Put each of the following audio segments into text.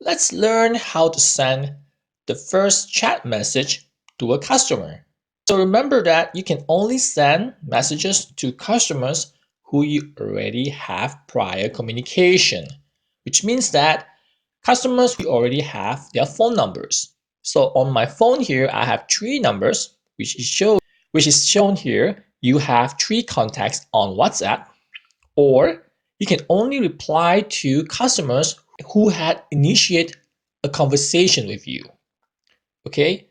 Let's learn how to send the first chat message to a customer. So remember that you can only send messages to customers who you already have prior communication, which means that customers who already have their phone numbers. So on my phone here, I have three numbers, which is shown here. You have three contacts on WhatsApp, or you can only reply to customers who had initiated a conversation with you. Okay,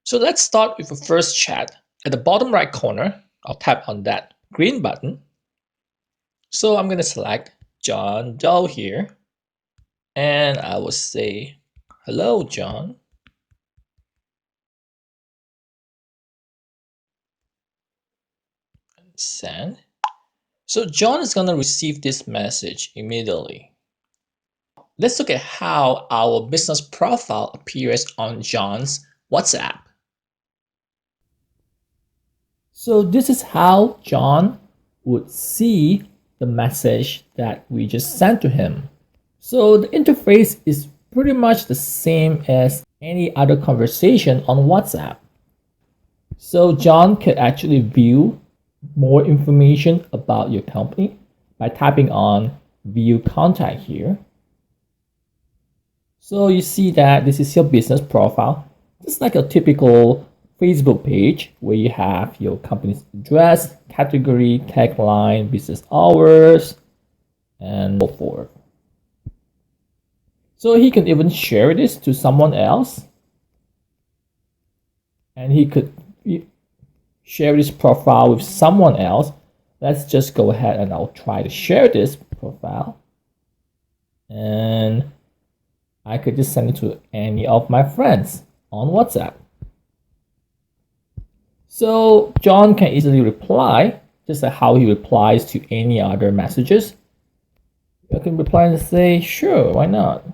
so let's start with the first chat. At the bottom right corner, I'll tap on that green button. So I'm going to select John Doe here, and I will say, hello, John. Send. So John is going to receive this message immediately. Let's look at how our business profile appears on John's WhatsApp. So this is how John would see the message that we just sent to him. So the interface is pretty much the same as any other conversation on WhatsApp. So John could actually view more information about your company by tapping on view contact here. So you see that this is your business profile, just like a typical Facebook page where you have your company's address, category, tagline, business hours, and so forth. So he can even share this to someone else, and he could share this profile with someone else. Let's just go ahead and I'll try to share this profile, and I could just send it to any of my friends on WhatsApp. So John can easily reply, just like how he replies to any other messages. I can reply and say, sure, why not?